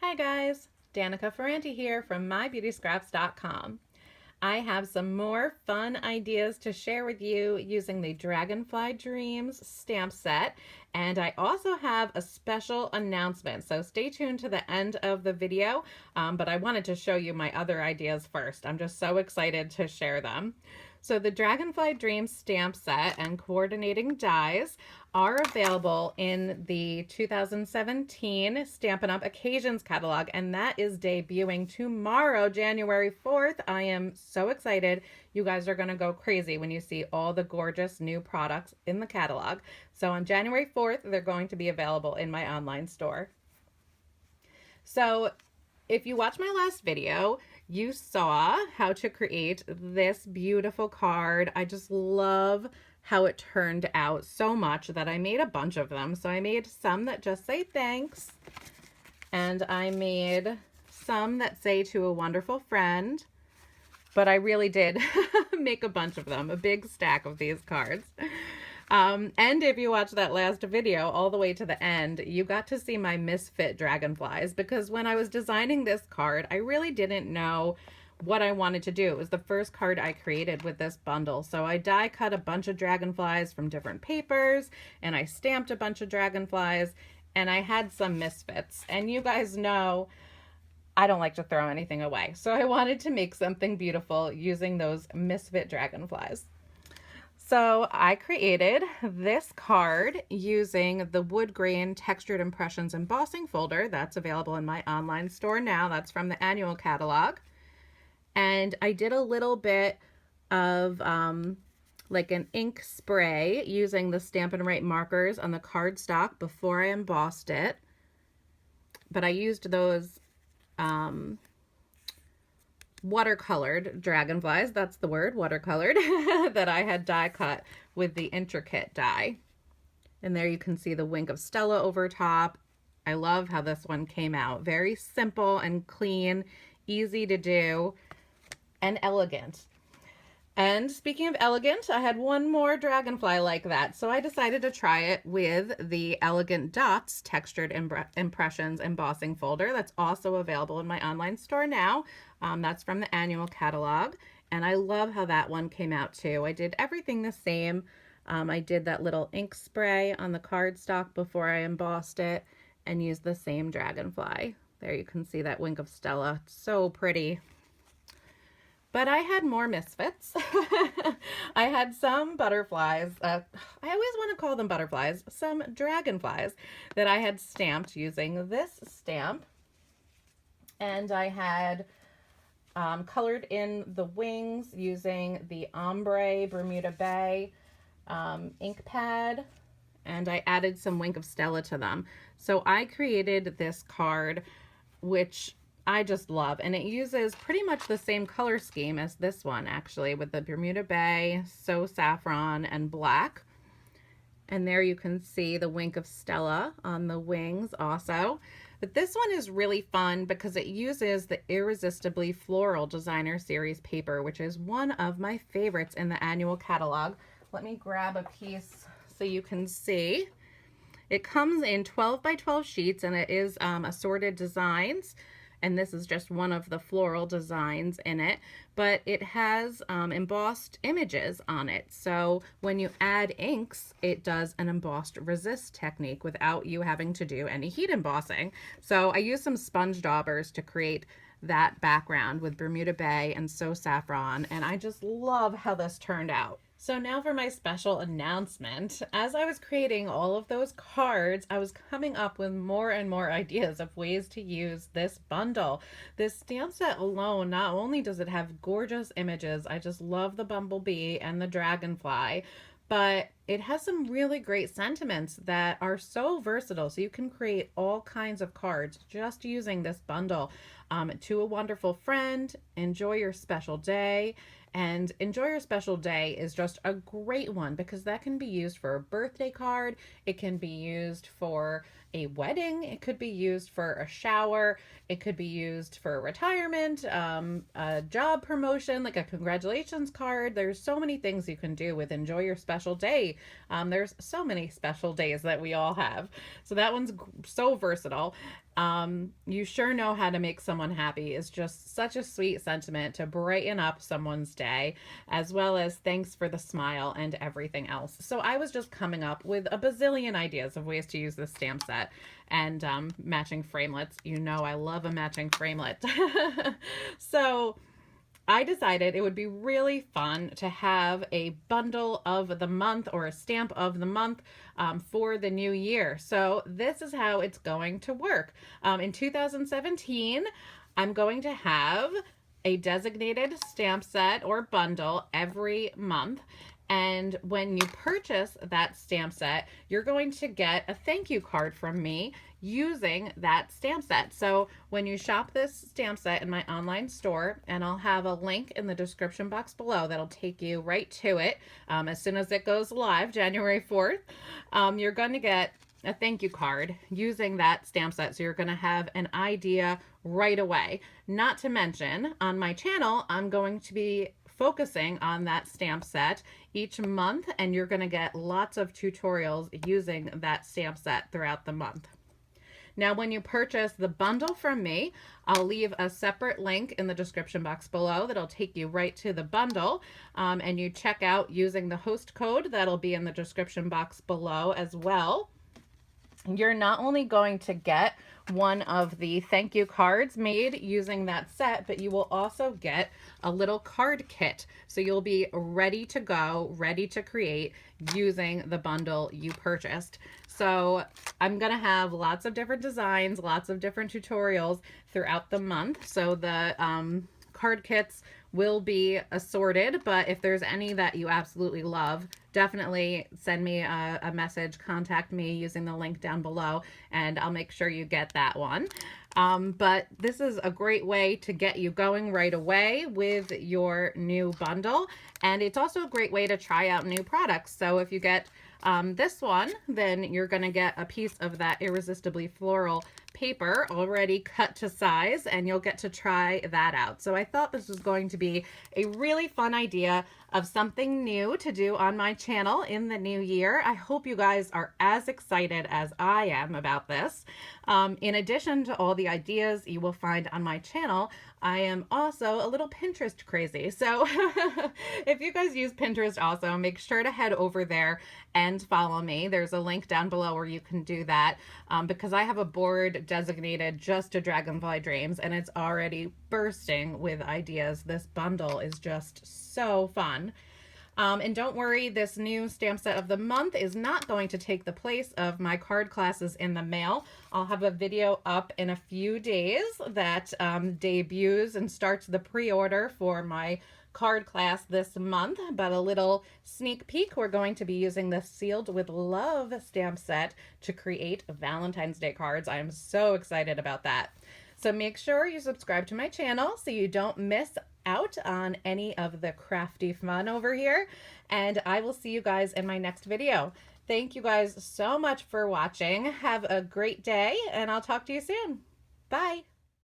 Hi guys, Danica Ferranti here from mybeautyscraps.com. I have some more fun ideas to share with you using the Dragonfly Dreams stamp set, and I also have a special announcement, so stay tuned to the end of the video, but I wanted to show you my other ideas first. I'm just so excited to share them. So the Dragonfly Dreams stamp set and coordinating dies are available in the 2017 Stampin' Up! Occasions catalog, and that is debuting tomorrow, January 4th. I am so excited. You guys are going to go crazy when you see all the gorgeous new products in the catalog. So on January 4th, they're going to be available in my online store. So if you watched my last video, you saw how to create this beautiful card. I just love how it turned out so much that I made a bunch of them. So I made some that just say thanks, and I made some that say to a wonderful friend, but I really did make a bunch of them, a big stack of these cards. And if you watch that last video all the way to the end, you got to see my misfit dragonflies, because when I was designing this card, I really didn't know what I wanted to do. It was the first card I created with this bundle. So I die cut a bunch of dragonflies from different papers, and I stamped a bunch of dragonflies, and I had some misfits. And you guys know I don't like to throw anything away. So I wanted to make something beautiful using those misfit dragonflies. So I created this card using the wood grain textured impressions embossing folder that's available in my online store now. That's from the annual catalog. And I did a little bit of like an ink spray using the Stampin' Write markers on the cardstock before I embossed it. But I used those watercolored dragonflies, that's the word, watercolored, that I had die cut with the intricate die. And there you can see the wink of Stella over top. I love how this one came out. Very simple and clean, easy to do, and elegant. And speaking of elegant, I had one more dragonfly like that, so I decided to try it with the Elegant Dots Textured Impressions embossing folder. That's also available in my online store now. That's from the annual catalog, and I love how that one came out too. I did everything the same. I did that little ink spray on the cardstock before I embossed it and used the same dragonfly. There you can see that wink of Stella. It's so pretty. But I had more misfits. I had some butterflies. I always want to call them butterflies. Some dragonflies that I had stamped using this stamp. And I had colored in the wings using the Ombre Bermuda Bay ink pad. And I added some wink of Stella to them. So I created this card, which I just love, and it uses pretty much the same color scheme as this one, actually, with the Bermuda Bay, So Saffron, and black. And there you can see the wink of Stella on the wings also. But this one is really fun because it uses the Irresistibly Floral Designer Series paper, which is one of my favorites in the annual catalog. Let me grab a piece so you can see. It comes in 12 by 12 sheets, and it is assorted designs. And this is just one of the floral designs in it, but it has embossed images on it. So when you add inks, it does an embossed resist technique without you having to do any heat embossing. So I used some sponge daubers to create that background with Bermuda Bay and So Saffron, and I just love how this turned out. So now for my special announcement. As I was creating all of those cards, I was coming up with more and more ideas of ways to use this bundle. This stamp set alone, not only does it have gorgeous images, I just love the bumblebee and the dragonfly, but it has some really great sentiments that are so versatile. So you can create all kinds of cards just using this bundle. To a wonderful friend, enjoy your special day. And enjoy your special day is just a great one because that can be used for a birthday card. It can be used for a wedding. It could be used for a shower. It could be used for a retirement, a job promotion, like a congratulations card. There's so many things you can do with enjoy your special day There's so many special days that we all have. So that one's so versatile. You sure know how to make someone happy is just such a sweet sentiment to brighten up someone's day, as well as thanks for the smile and everything else. So I was just coming up with a bazillion ideas of ways to use this stamp set and matching framelits. You know I love a matching framelit. So I decided it would be really fun to have a bundle of the month or a stamp of the month for the new year. So this is how it's going to work. In 2017, I'm going to have a designated stamp set or bundle every month. And when you purchase that stamp set, you're going to get a thank you card from me using that stamp set. So when you shop this stamp set in my online store, and I'll have a link in the description box below that'll take you right to it as soon as it goes live, January 4th, you're going to get a thank you card using that stamp set. So you're going to have an idea right away. Not to mention, on my channel, I'm going to be focusing on that stamp set each month, and you're going to get lots of tutorials using that stamp set throughout the month. Now, when you purchase the bundle from me, I'll leave a separate link in the description box below that'll take you right to the bundle, and you check out using the host code that'll be in the description box below as well. You're not only going to get one of the thank you cards made using that set, but you will also get a little card kit. So you'll be ready to go, ready to create using the bundle you purchased. So I'm going to have lots of different designs, lots of different tutorials throughout the month. So the card kits will be assorted, but if there's any that you absolutely love, definitely send me a message, contact me using the link down below, and I'll make sure you get that one. But this is a great way to get you going right away with your new bundle, and it's also a great way to try out new products. So if you get this one, then you're going to get a piece of that Irresistibly Floral paper already cut to size, and you'll get to try that out. So I thought this was going to be a really fun idea of something new to do on my channel in the new year. I hope you guys are as excited as I am about this. In addition to all the ideas you will find on my channel, I am also a little Pinterest crazy. So if you guys use Pinterest also, make sure to head over there and follow me. There's a link down below where you can do that because I have a board designated just to Dragonfly Dreams, and it's already bursting with ideas. This bundle is just so fun. And don't worry, this new stamp set of the month is not going to take the place of my card classes in the mail. I'll have a video up in a few days that debuts and starts the pre-order for my card class this month, but a little sneak peek, we're going to be using the Sealed with Love stamp set to create Valentine's Day cards. I am so excited about that. So make sure you subscribe to my channel so you don't miss out on any of the crafty fun over here, and I will see you guys in my next video. Thank you guys so much for watching. Have a great day, and I'll talk to you soon. Bye.